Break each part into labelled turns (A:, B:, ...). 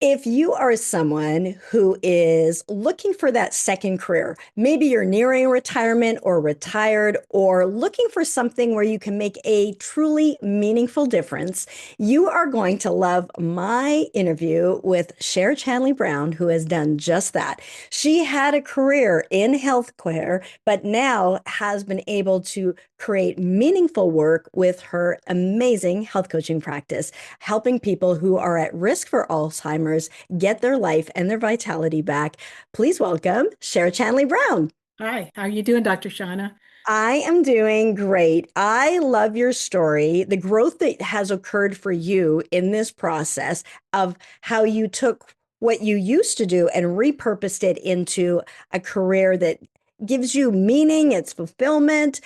A: If you are someone who is looking for that second career, maybe you're nearing retirement or retired, or looking for something where you can make a truly meaningful difference, you are going to love my interview with Cher Chanley Brown, who has done just that. She had a career in healthcare, but now has been able to create meaningful work with her amazing health coaching practice, helping people who are at risk for Alzheimer's get their life and their vitality back. Please welcome Cher Chanley Brown.
B: Hi, how are you doing, Dr. Shauna?
A: I am doing great. I love your story, the growth that has occurred for you in this process of how you took what you used to do and repurposed it into a career that gives you meaning, it's fulfillment,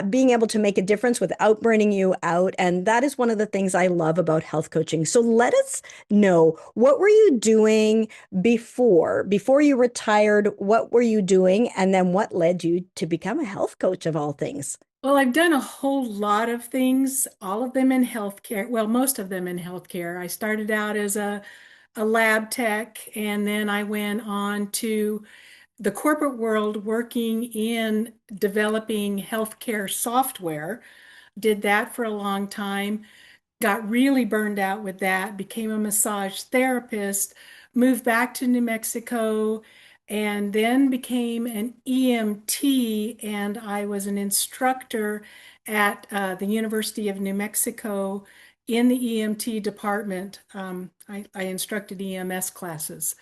A: being able to make a difference without burning you out. And that is one of the things I love about health coaching. So let us know, what were you doing before you retired? What were you doing? And then what led you to become a health coach of all things?
B: Well, I've done a whole lot of things, all of them in healthcare. Well, most of them in healthcare. I started out as a lab tech, and then I went on to the corporate world working in developing healthcare software. Did that for a long time, got really burned out with that, became a massage therapist, moved back to New Mexico, and then became an EMT. And I was an instructor at the University of New Mexico in the EMT department. I instructed EMS classes.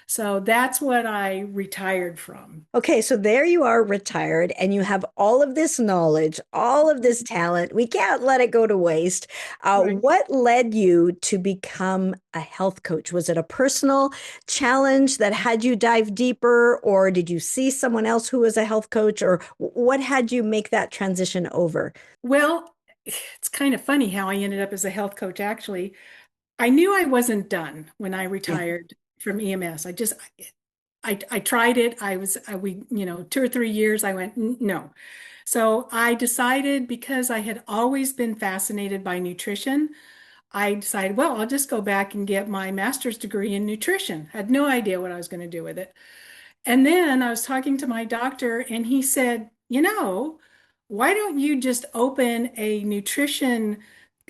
B: So that's what I retired from.
A: Okay, so there you are retired and you have all of this knowledge, all of this talent. We can't let it go to waste.
B: Right.
A: What led you to become a health coach? Was it a personal challenge that had you dive deeper, or did you see someone else who was a health coach, or what had you make that transition over?
B: Well, it's kind of funny how I ended up as a health coach, actually. I knew I wasn't done when I
A: Yeah.
B: retired from EMS. I tried it. We, 2 or 3 years, I went, No." So I decided, because I had always been fascinated by nutrition, I decided, well, I'll just go back and get my master's degree in nutrition. Had no idea what I was going to do with it. And then I was talking to my doctor, and he said, why don't you just open a nutrition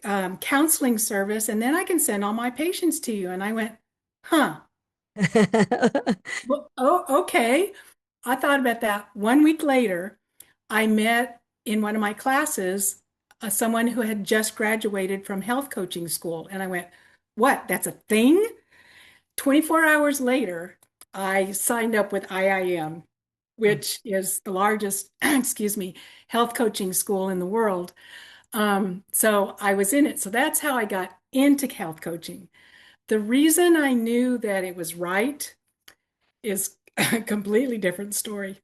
B: counseling service, and then I can send all my patients to you. And I went, huh, well, oh, okay. I thought about that. 1 week later, I met in one of my classes someone who had just graduated from health coaching school. And I went, what? That's a thing? 24 hours later, I signed up with IIM, which is the largest, excuse me, health coaching school in the world. So I was in it. So that's how I got into health coaching. The reason I knew that it was right is a completely different story.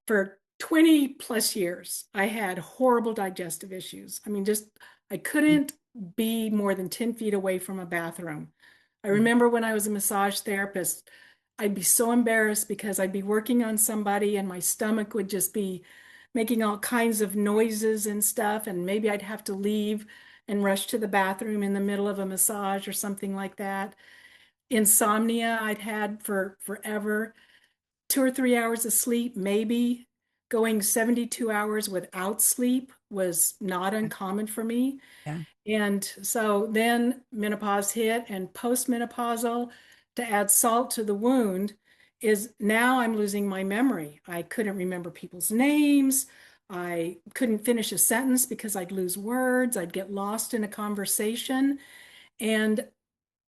B: For 20 plus years, I had horrible digestive issues. I mean, just I couldn't be more than 10 feet away from a bathroom. I remember when I was a massage therapist, I'd be so embarrassed because I'd be working on somebody and my stomach would just be making all kinds of noises and stuff. And maybe I'd have to leave and rush to the bathroom in the middle of a massage or something like that. Insomnia I'd had for forever. 2 or 3 hours of sleep, maybe. Going 72 hours without sleep was not uncommon for me.
A: Yeah.
B: And so then menopause hit, and postmenopausal, to add salt to the wound, is now I'm losing my memory. I couldn't remember people's names. I couldn't finish a sentence because I'd lose words. I'd get lost in a conversation. And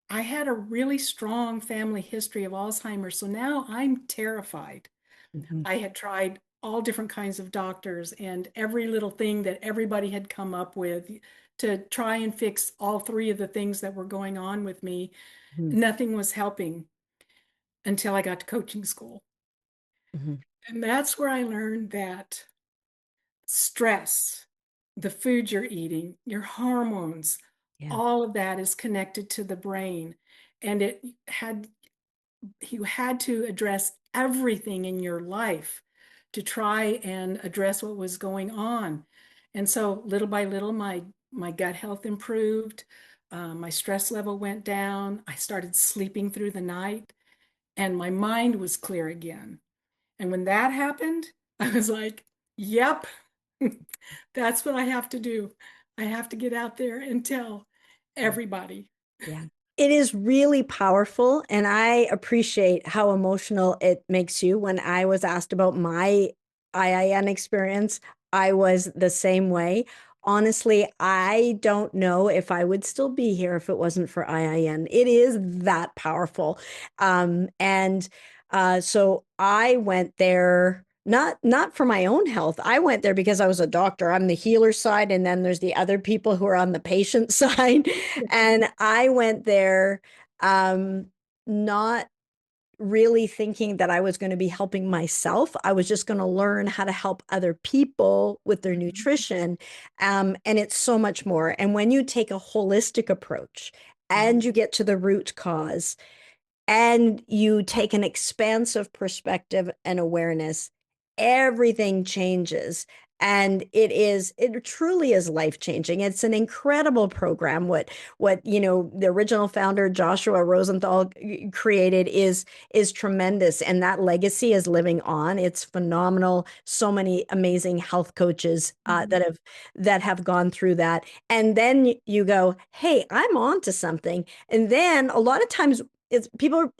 B: I had a really strong family history of Alzheimer's. So now I'm terrified.
A: Mhm.
B: I had tried all different kinds of doctors and every little thing that everybody had come up with to try and fix all three of the things that were going on with me.
A: Mhm.
B: Nothing was helping until I got to coaching school.
A: Mhm.
B: And that's where I learned that stress, the food you're eating, your hormones,
A: Yeah.
B: all of that is connected to the brain. And you had to address everything in your life to try and address what was going on. And so little by little, my gut health improved. My stress level went down. I started sleeping through the night, and my mind was clear again. And when that happened, I was like, yep, that's what I have to do. I have to get out there and tell everybody.
A: Yeah. It is really powerful, and I appreciate how emotional it makes you. When I was asked about my IIN experience, I was the same way. Honestly, I don't know if I would still be here if it wasn't for IIN. It is that powerful. So I went there not for my own health. I went there because I was a doctor. I'm the healer side, and then there's the other people who are on the patient side. And I went there not really thinking that I was going to be helping myself. I was just going to learn how to help other people with their nutrition. And it's so much more. And when you take a holistic approach
B: Mhm.
A: and you get to the root cause, and you take an expansive perspective and awareness, everything changes. And it truly is life changing. It's an incredible program. The original founder, Joshua Rosenthal, created is tremendous. And that legacy is living on. It's phenomenal. So many amazing health coaches
B: Mhm.
A: that have gone through that. And then you go, hey, I'm on to something. And then a lot of times it's people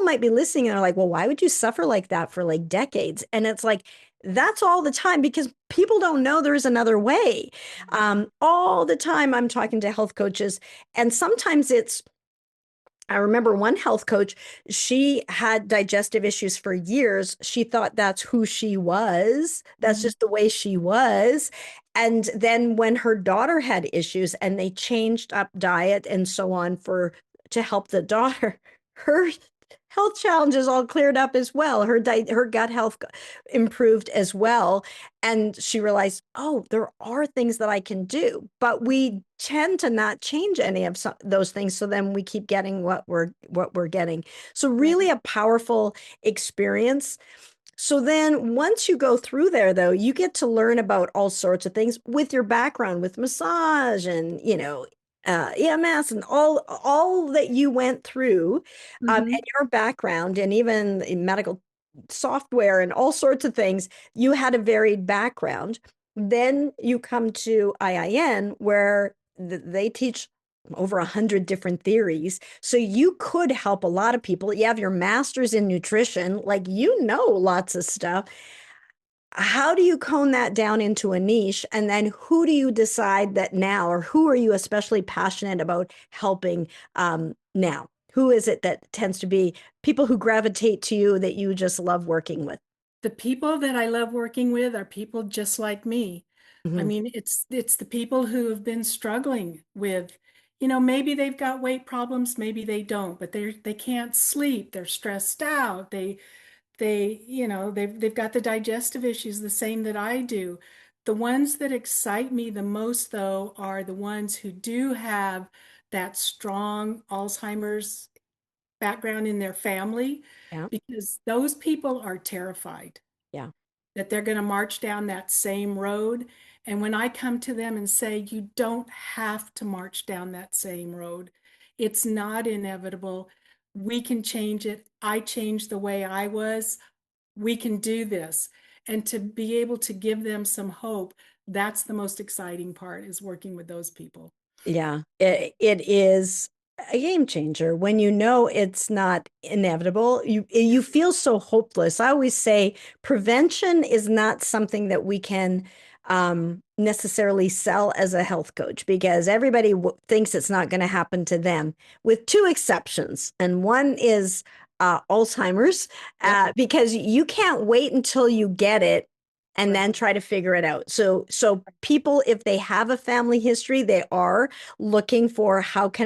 A: might be listening and are like, well, why would you suffer like that for like decades? And it's like, that's all the time because people don't know there's another way. All the time I'm talking to health coaches, and sometimes I remember one health coach, she had digestive issues for years. She thought that's who she was. That's
B: Mhm.
A: just the way she was. And then when her daughter had issues and they changed up diet and so on for to help the daughter, her health challenges all cleared up as well. Her gut health improved as well. And she realized, oh, there are things that I can do, but we tend to not change any of those things. So then we keep getting what we're getting. So
B: Right.
A: really a powerful experience. So then once you go through there, though, you get to learn about all sorts of things with your background with massage and, EMS and all that you went through,
B: Mhm.
A: and your background and even in medical software and all sorts of things. You had a varied background. Then you come to IIN where they teach over 100 different theories. So you could help a lot of people. You have your master's in nutrition, like lots of stuff. How do you cone that down into a niche? And then who do you decide that now, or who are you especially passionate about helping now? Who is it that tends to be people who gravitate to you that you just love working with?
B: The people that I love working with are people just like me. I
A: Mhm.
B: mean, it's the people who have been struggling with, maybe they've got weight problems, maybe they don't, but they can't sleep, they're stressed out, they've got the digestive issues the same that I do. The ones that excite me the most, though, are the ones who do have that strong Alzheimer's background in their family,
A: Yeah,
B: because those people are terrified
A: yeah,
B: that they're going to march down that same road. And when I come to them and say, you don't have to march down that same road, it's not inevitable. We can change it. I changed the way I was. We can do this. And to be able to give them some hope, that's the most exciting part, is working with those people.
A: yeah. It is a game changer when you know it's not inevitable. You feel so hopeless. I always say prevention is not something that we can necessarily sell as a health coach because everybody thinks it's not going to happen to them, with two exceptions, and one is Alzheimer's,
B: Yep.
A: because you can't wait until you get it and
B: Right.
A: then try to figure it out. So people, if they have a family history, they are looking for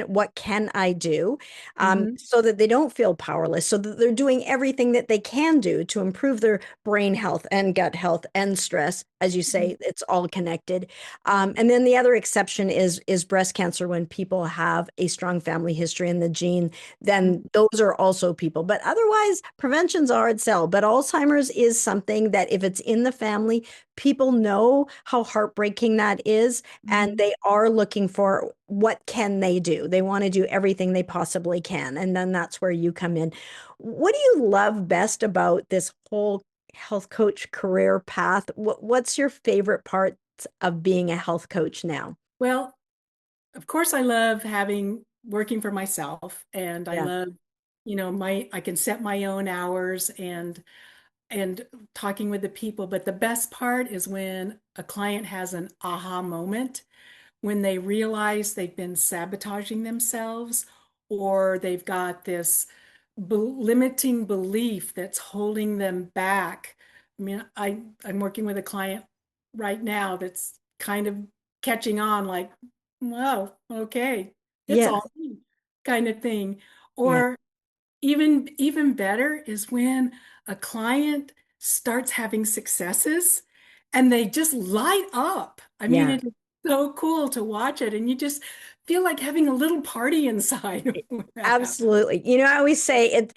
A: what can I do,
B: Mm-hmm.
A: so that they don't feel powerless, so that they're doing everything that they can do to improve their brain health and gut health and stress as you
B: Mhm.
A: say, it's all connected. And then the other exception is breast cancer. When people have a strong family history in the gene, then those are also people. But otherwise, prevention's a hard sell. But Alzheimer's is something that if it's in the family, people know how heartbreaking that is, and
B: Mhm.
A: they are looking for what can they do. They want to do everything they possibly can, and then that's where you come in. What do you love best about this whole health coach career path? What's your favorite parts of being a health coach now?
B: Well, of course, I love having working for myself, and I
A: Yeah,
B: love, I can set my own hours and talking with the people. But the best part is when a client has an aha moment, when they realize they've been sabotaging themselves, or they've got this limiting belief that's holding them back. I mean, I'm working with a client right now that's kind of catching on, like, wow, okay, it's
A: yeah,
B: all me, kind of thing.
A: yeah,
B: Or even better is when a client starts having successes and they just light up. I mean,
A: yeah.
B: it is so cool to watch it, and you just feel like having a little party inside when that happens.
A: Absolutely. I always say it,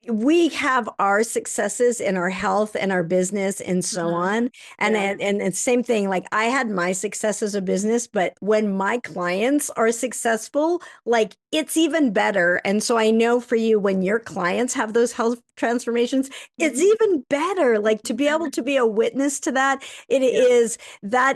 A: we have our successes in our health and our business and so
B: Uh-huh.
A: on. And
B: Yeah.
A: it's same thing. Like I had my success as a business, but when my clients are successful, like it's even better. And so I know for you, when your clients have those health transformations, it's
B: Mhm.
A: even better. Like to be able to be a witness to that,
B: Yeah.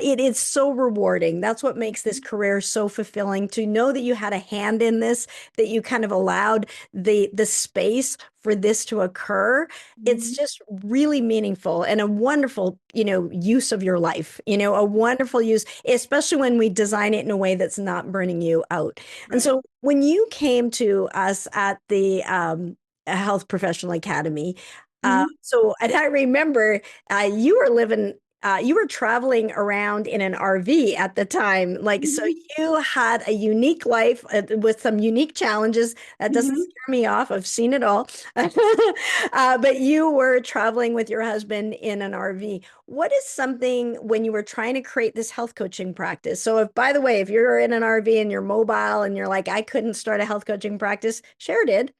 A: it is so rewarding. That's what makes this career so fulfilling, to know that you had a hand in this, that you kind of allowed the space for this to occur. It's
B: Mhm.
A: just really meaningful and a wonderful, use of your life, a wonderful use, especially when we design it in a way that's not burning you out. And
B: Right.
A: so when you came to us at the Health Professional Academy,
B: Mhm.
A: and I remember you were living, you were traveling around in an RV at the time. Like, so
B: Mhm.
A: you had a unique life with some unique challenges. That doesn't
B: Mhm.
A: scare me off. I've seen it all. But you were traveling with your husband in an RV. What is something when you were trying to create this health coaching practice? So, if, by the way, if you're in an RV and you're mobile and you're like, I couldn't start a health coaching practice, sure did.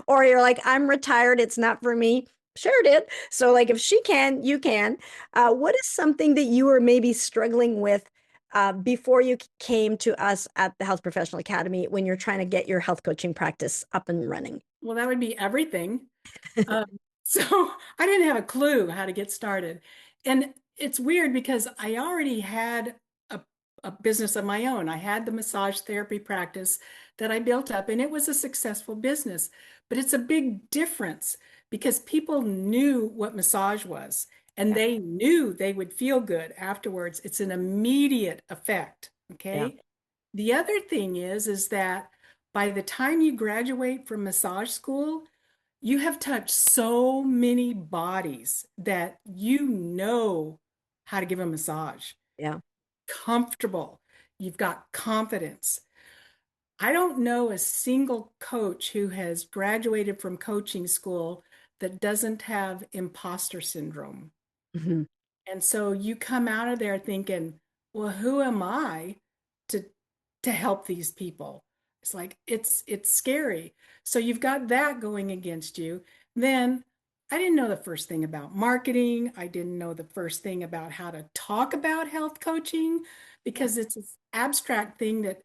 A: Or you're like, I'm retired, it's not for me. Sure did. So, like, if she can, you can. What is something that you were maybe struggling with before you came to us at the Health Professional Academy when you're trying to get your health coaching practice up and running?
B: Well, that would be everything. Um, so I didn't have a clue how to get started. And it's weird because I already had a, a business of my own. I had the massage therapy practice that I built up, and it was a successful business. But it's a big difference because people knew what massage was, and
A: Yeah,
B: they knew they would feel good afterwards. It's an immediate effect.
A: yeah,
B: Okay. The other thing is that by the time you graduate from massage school, you have touched so many bodies that you know how to give a massage.
A: yeah.
B: Comfortable. You've got confidence. I don't know a single coach who has graduated from coaching school that doesn't have imposter syndrome.
A: Mhm.
B: And so you come out of there thinking, well, who am I to help these people? It's like it's scary. So you've got that going against you. Then I didn't know the first thing about marketing. I didn't know the first thing about how to talk about health coaching
A: Yeah,
B: because it's this abstract thing that,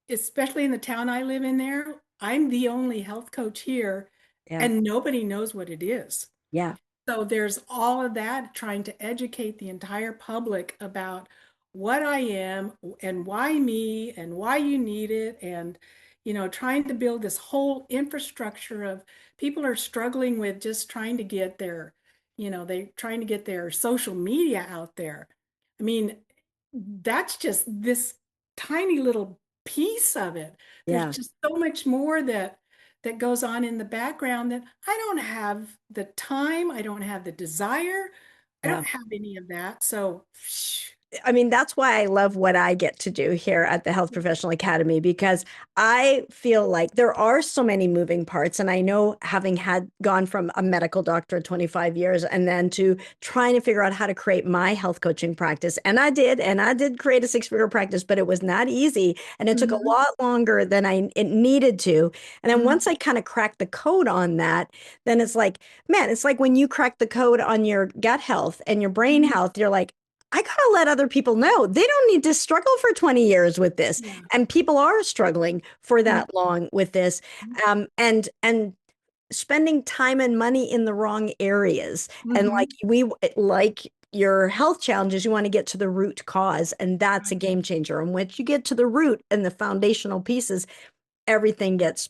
B: especially in the town I live in there, I'm the only health coach here
A: yeah,
B: and nobody knows what it is.
A: yeah,
B: So there's all of that trying to educate the entire public about what I am and why me and why you need it. And, trying to build this whole infrastructure of people are struggling with just trying to get they trying to get their social media out there. I mean, that's just this tiny little piece of it. There's
A: yeah,
B: just so much more that goes on in the background that I don't have the time, I don't have the desire, I
A: yeah.
B: don't have any of that. So
A: I mean, that's why I love what I get to do here at the Health Professional Academy because I feel like there are so many moving parts. And I know having had gone from a medical doctor 25 years and then to trying to figure out how to create my health coaching practice. And I did create a six-figure practice, but it was not easy. And it took a
B: Mhm.
A: lot longer than it needed to. And then
B: Mhm.
A: once I kind of cracked the code on that, then it's like, man, it's like when you crack the code on your gut health and your brain
B: Mhm.
A: health, you're like, I gotta let other people know they don't need to struggle for 20 years with this.
B: Yeah.
A: And people are struggling for
B: Mhm.
A: that long with this. And spending time and money in the wrong areas. And like
B: Mhm.
A: like your health challenges, you want to get to the root cause, and that's a
B: Right.
A: game changer. And once you get to the root and the foundational pieces, everything gets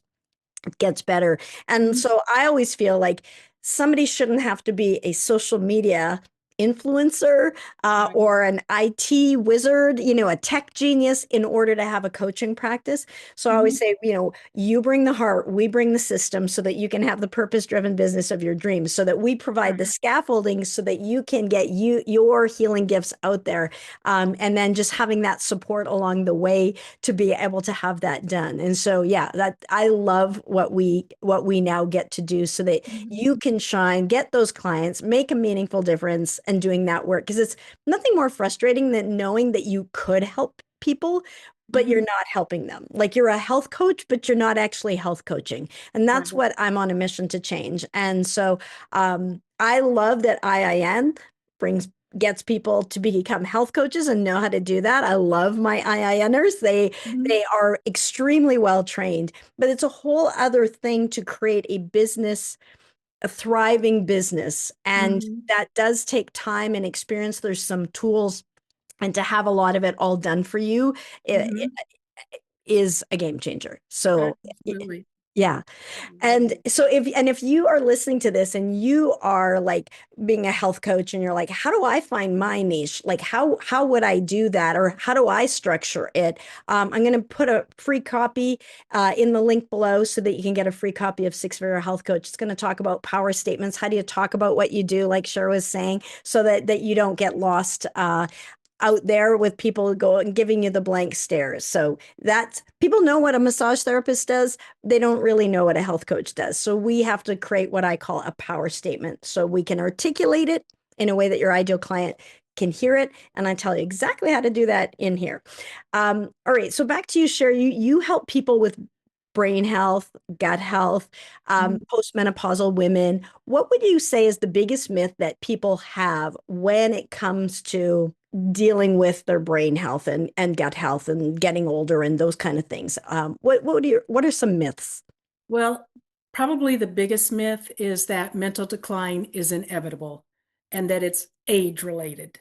A: better. And
B: Mhm.
A: so I always feel like somebody shouldn't have to be a social media influencer
B: Right.
A: or an IT wizard, a tech genius in order to have a coaching practice. So I always
B: Mhm.
A: say, you bring the heart, we bring the system so that you can have the purpose-driven business of your dreams, so that we provide the
B: Right.
A: scaffolding so that you can get your healing gifts out there. And then just having that support along the way to be able to have that done. And so yeah, that I love what we now get to do so that
B: Mhm.
A: you can shine, get those clients, make a meaningful difference and doing that work because it's nothing more frustrating than knowing that you could help people but you're
B: Mhm.
A: not helping them. Like you're a health coach, but you're not actually health coaching. And
B: Right.
A: that's what I'm on a mission to change. And so I love that IIN brings gets people to become health coaches and know how to do that. I love my IINers.
B: Mhm.
A: They are extremely well trained, but it's a whole other thing to create a business, a thriving business. And
B: Mhm.
A: that does take time and experience. There's some tools, and to have a lot of it all done for you it
B: Mhm.
A: is a game changer. So
B: Absolutely.
A: yeah. And so if you are listening to this and you are like being a health coach and you're like, how do I find my niche? Like how would I do that? Or how do I structure it? I'm going to put a free copy in the link below so that you can get a free copy of Six Figure Health Coach. It's going to talk about power statements. How do you talk about what you do, like Cher was saying, so that you don't get lost out there with people going giving you the blank stares. So that's people know what a massage therapist does. They don't really know what a health coach does. So we have to create what I call a power statement so we can articulate it in a way that your ideal client can hear it. And I tell you exactly how to do that in here. All right. So back to you, Cher. You help people with brain health, gut health,
B: Mhm.
A: postmenopausal women. What would you say is the biggest myth that people have when it comes to dealing with their brain health and gut health and getting older and those kind of things? What are some myths?
B: Well, probably the biggest myth is that mental decline is inevitable and that it's age related.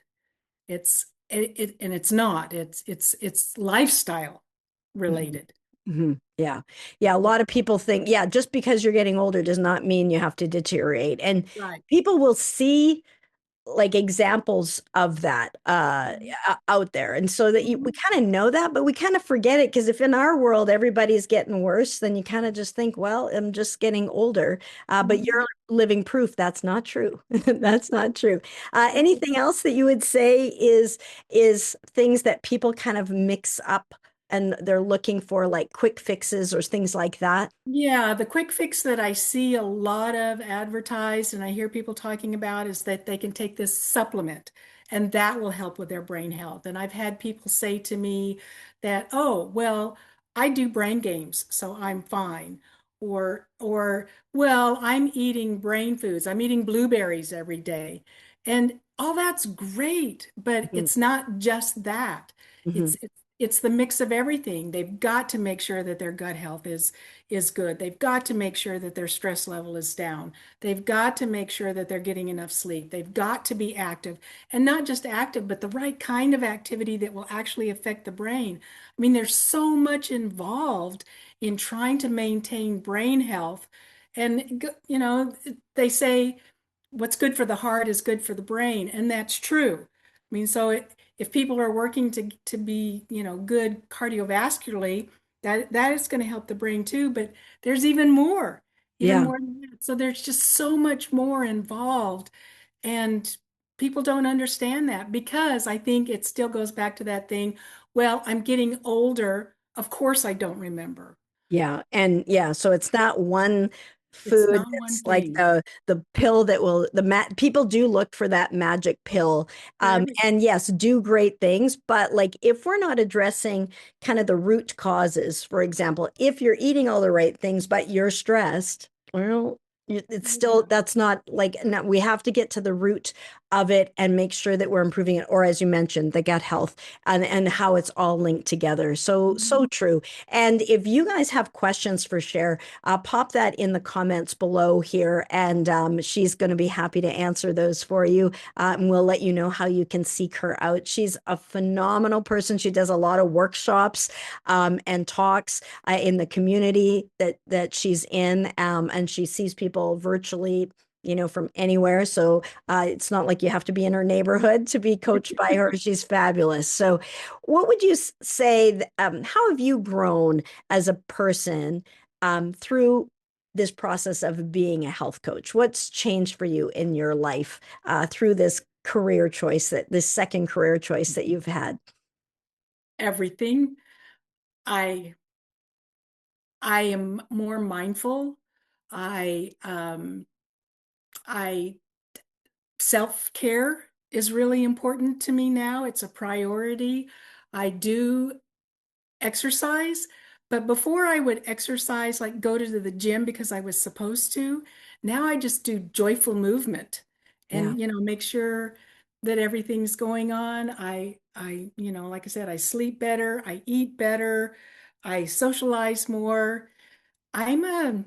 B: And it's not. It's lifestyle
A: Mhm.
B: related.
A: Mhm. Yeah. Yeah. A lot of people think, yeah, just because you're getting older does not mean you have to deteriorate. And
B: Right.
A: people will see like examples of that
B: Mhm.
A: out there. And so that we
B: Mhm.
A: kind of know that, but we kind of forget it because if in our world everybody's getting worse, then you kind of just think, well, I'm just getting older. But you're
B: Mhm.
A: living proof that's not true. That's
B: Right.
A: not true.
B: Right.
A: Anything else that you would say is things that people kind of mix up and they're looking for like quick fixes or things like that?
B: Yeah, the quick fix that I see a lot of advertised and I hear people talking about is that they can take this supplement and that will help with their brain health. And I've had people say to me that, oh, well, I do brain games, so I'm fine. Well, I'm eating brain foods. I'm eating blueberries every day. And all that's great, but
A: Mhm.
B: it's not just that.
A: Mhm.
B: It's the mix of everything. They've got to make sure that their gut health is good. They've got to make sure that their stress level is down. They've got to make sure that they're getting enough sleep. They've got to be active and not just active, but the right kind of activity that will actually affect the brain. I mean, there's so much involved in trying to maintain brain health. And, they say what's good for the heart is good for the brain, and that's true. I mean, if people are working to be, good cardiovascularly, that is going to help the brain too. But there's even
A: Yeah.
B: more than that. So there's just so much more involved, and people don't understand that because I think it still goes back to that thing. Well, I'm getting older. Of course, I don't remember.
A: Yeah. And yeah, so it's not one
B: It's
A: food
B: not one
A: that's like
B: thing.
A: the pill that will people do look for that magic pill.
B: Right.
A: And yes, do great things, but like if we're not addressing kind of the root causes, for example, if you're eating all the right things but you're stressed, well, it's still
B: Yeah.
A: that's not like no, we have to get to the root of it and make sure that we're improving it, or as you mentioned, the gut health and how it's all linked together. So
B: Mhm.
A: true. And if you guys have questions for Cher, pop that in the comments below here, and she's going to be happy to answer those for you. And we'll let you know how you can seek her out. She's a phenomenal person. She does a lot of workshops and talks in the community that she's in, and she sees people virtually, from anywhere. So it's not like you have to be in her neighborhood to be coached by her. She's fabulous. So, what would you say? How have you grown as a person through this process of being a health coach? What's changed for you in your life through this career choice, this second career choice that you've had?
B: Everything. I I am more mindful. I I self-care is really important to me now. It's a priority. I do exercise, but before I would exercise, like go to the gym because I was supposed to, now I just do joyful movement
A: Yeah,
B: and, make sure that everything's going on. Like I said, I sleep better, I eat better, I socialize more. I'm a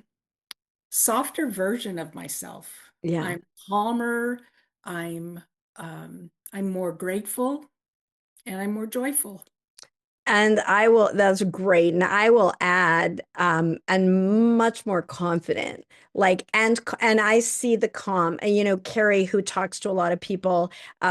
B: softer version of myself.
A: yeah.
B: I'm calmer, I'm I'm more grateful, and I'm more joyful.
A: And that's great. And I will add, and much more confident. Like, and I see the calm. And, Carrie, who talks to a lot of people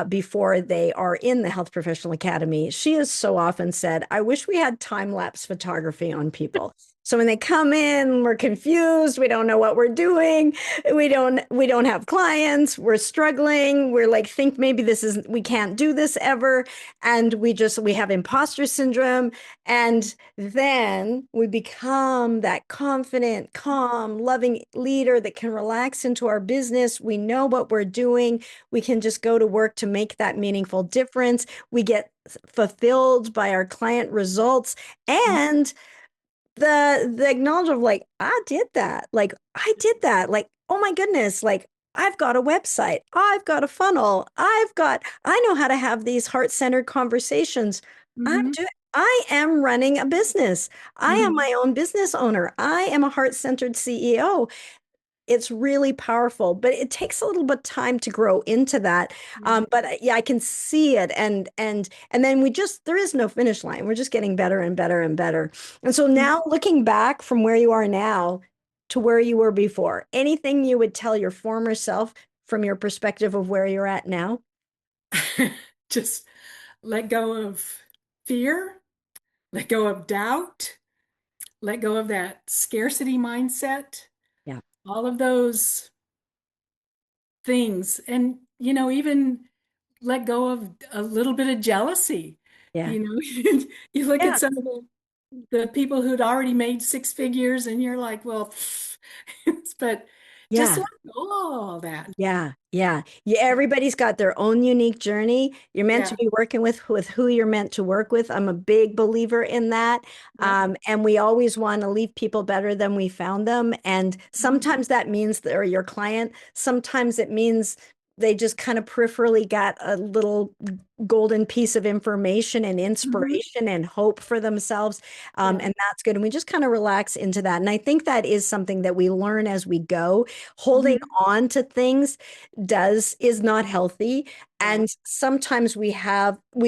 A: before they are in the Health Professional Academy, she has so often said, I wish we had time-lapse photography on people. So when they come in, we're confused, we don't know what we're doing, we don't have clients, we're struggling, we're like, think maybe we can't do this ever, and we have imposter syndrome, and then we become that confident, calm, loving leader that can relax into our business. We know what we're doing. We can just go to work to make that meaningful difference. We get fulfilled by our client results, and the acknowledge of like, I did that, like, oh my goodness, like, I've got a website, I've got a funnel, I know how to have these heart-centered conversations.
B: Mhm.
A: I am running a business. I am
B: Mhm.
A: my own business owner. I am a heart-centered CEO. It's really powerful, but it takes a little bit of time to grow into that.
B: Yeah.
A: But yeah, I can see it, and then there is no finish line. We're just getting better and better and better. And so now, looking back from where you are now to where you were before, anything you would tell your former self from your perspective of where you're at now?
B: Just let go of fear, let go of doubt, let go of that scarcity mindset,
A: Yeah,
B: all of those things. And, even let go of a little bit of jealousy.
A: yeah,
B: You know, you look at
A: yeah,
B: some of the people who'd already made six figures, and you're like, well, but just
A: yeah.
B: let go of all that.
A: Yeah, yeah. Yeah, everybody's got their own unique journey. You're meant to
B: Yeah.
A: be working with who you're meant to work with. I'm a big believer in that.
B: Yep.
A: And we always want to leave people better than we found them. And
B: Mhm.
A: sometimes that means they're your client. Sometimes it means they just kind of peripherally got a little golden piece of information and
B: Mhm.
A: inspiration and hope for themselves.
B: Yeah.
A: And that's good. And we just kind of relax into that. And I think that is something that we learn as we go. Holding
B: Mhm.
A: on to things is not healthy.
B: Yeah.
A: And sometimes we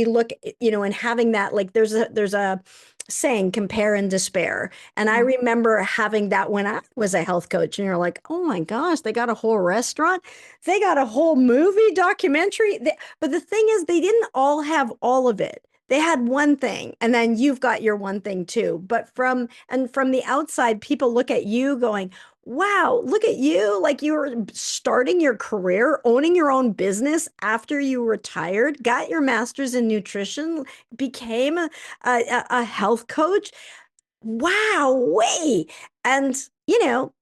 A: look, and having that, like, there's a saying, compare and despair. And I
B: Mhm.
A: remember having that when I was a health coach, and you're like, oh my gosh, they got a whole restaurant, they got a whole movie documentary. But the thing is, they didn't all have all of it. they had one thing, and then you've got your one thing too. But from the outside, people look at you going, wow, look at you. Like you were starting your career, owning your own business after you retired, got your master's in nutrition, became a health coach. Wow, way. And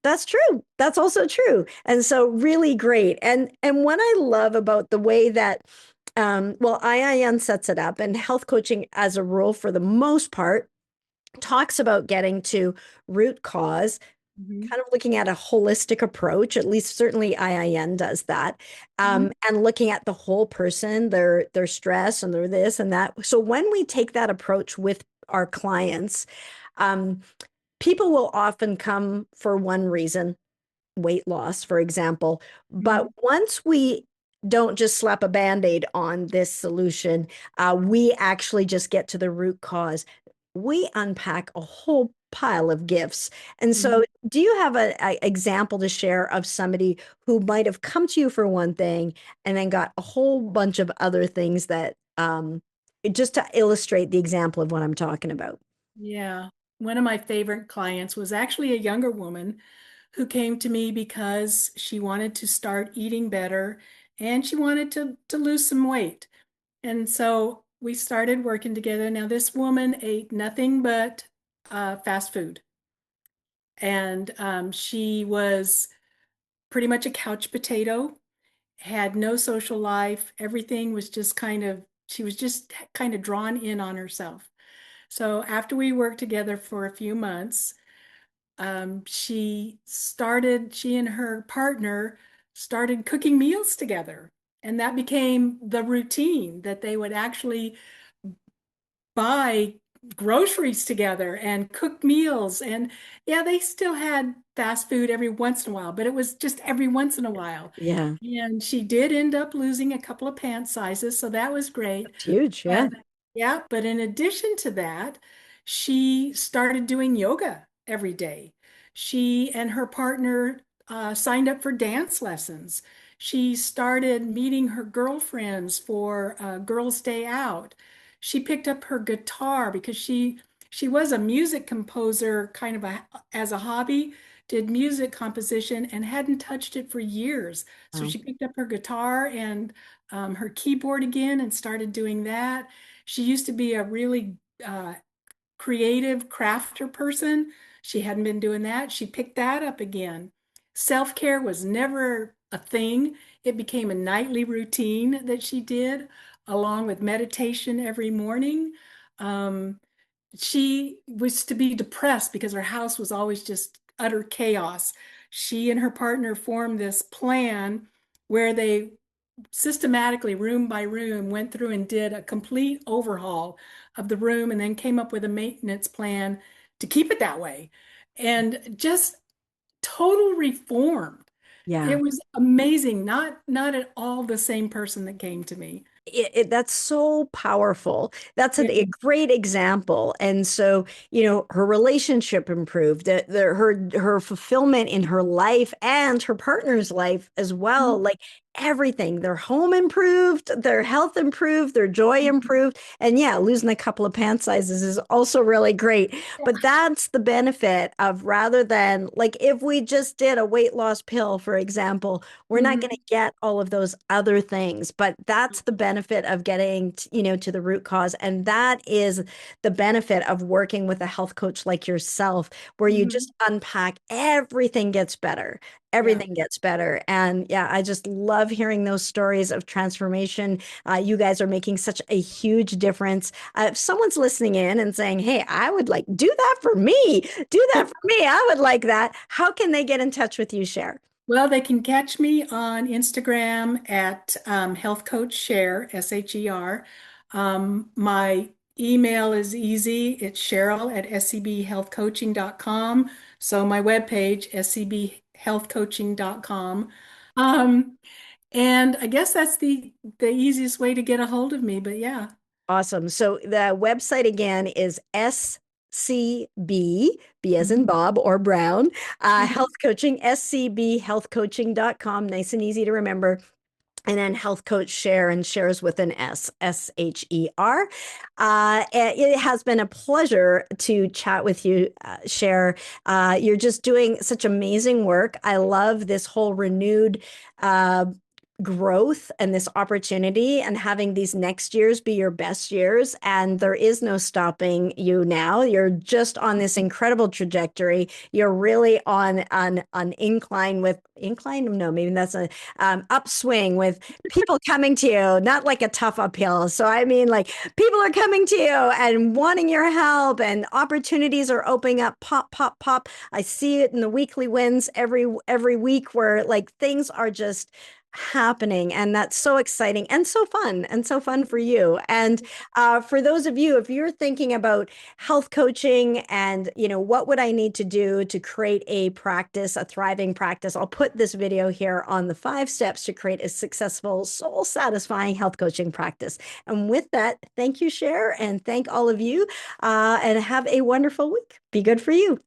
A: that's true. That's also true. And so really great. And what I love about the way that well, IIN sets it up, and health coaching as a rule for the most part talks about getting to root cause,
B: Hmm.
A: kind of looking at a holistic approach. At least certainly IIN does that,
B: Hmm.
A: and looking at the whole person, their stress and their this and that. So when we take that approach with our clients, um, people will often come for one reason, weight loss, for example. But
B: Hmm.
A: once we don't just slap a band-aid on this solution, we actually just get to the root cause. We unpack a whole pile of gifts. And so,
B: Hmm.
A: do you have a example to share of somebody who might have come to you for one thing and then got a whole bunch of other things that, just to illustrate the example of what I'm talking about?
B: Yeah. One of my favorite clients was actually a younger woman who came to me because she wanted to start eating better and she wanted to lose some weight. And so we started working together. Now, this woman ate nothing but fast food. And she was pretty much a couch potato, had no social life. Everything was just she was just kind of drawn in on herself. So after we worked together for a few months, she and her partner started cooking meals together. And that became the routine that they would actually buy groceries together and cook meals. And yeah, they still had fast food every once in a while, but it was just every once in a while.
A: Yeah,
B: And she did end up losing a couple of pant sizes, so that was great.
A: it's huge. Yeah.
B: But yeah, but in addition to that, she started doing yoga every day. She and her partner signed up for dance lessons. She started meeting her girlfriends for Girls' Day Out. She picked up her guitar because she was a music composer kind of as a hobby, did music composition and hadn't touched it for years. So
A: Wow.
B: she picked up her guitar and her keyboard again and started doing that. She used to be a really creative crafter person. She hadn't been doing that. She picked that up again. Self-care was never a thing. It became a nightly routine that she did, along with meditation every morning. Um, she was to be depressed because her house was always just utter chaos. She and her partner formed this plan where they systematically, room by room, went through and did a complete overhaul of the room and then came up with a maintenance plan to keep it that way. And just total reform.
A: Yeah.
B: It was amazing. Not at all the same person that came to me.
A: That's so powerful. That's
B: Yeah.
A: a great example. And so, her relationship improved, her fulfillment in her life and her partner's life as well. Like everything, their home improved, their health improved, their joy improved. And yeah, losing a couple of pant sizes is also really great. But that's the benefit of, rather than like if we just did a weight loss pill, for example, we're not going to
B: Mhm.
A: get all of those other things. But that's the benefit of getting to the root cause. And that is the benefit of working with a health coach like yourself, where you
B: Mhm.
A: just unpack, everything gets better.
B: Yeah.
A: Everything gets better. And yeah, I just love hearing those stories of transformation. You guys are making such a huge difference. If someone's listening in and saying, hey, I would like, do that for me, do that for me, I would like that. How can they get in touch with you, Cher?
B: Well, they can catch me on Instagram at Health Coach Share, SHER. My email is easy. It's Cheryl at scbhealthcoaching.com. So my webpage, scbhealthcoaching.com. Um, and I guess that's the easiest way to get a hold of me. But yeah.
A: Awesome. So the website again is SCB, B as in
B: Mhm.
A: Bob or Brown, health coaching, scbhealthcoaching.com. Nice and easy to remember. and then health coach Cher, and Cher's with an S, Sher. It has been a pleasure to chat with you, Cher. You're just doing such amazing work. I love this whole renewed uh, growth and this opportunity, and having these next years be your best years. And there is no stopping you now. You're just on this incredible trajectory. You're really on an incline with incline. No, maybe that's a upswing with people coming to you, not like a tough uphill. So I mean, like, people are coming to you and wanting your help, and opportunities are opening up. Pop, pop, pop. I see it in the weekly wins every week, where like things are just happening, and that's so exciting and so fun for you. And for those of you, if you're thinking about health coaching and, what would I need to do to create a practice, a thriving practice, I'll put this video here on the 5 steps to create a successful, soul satisfying health coaching practice. And with that, thank you, Cher, and thank all of you, and have a wonderful week. Be good for you.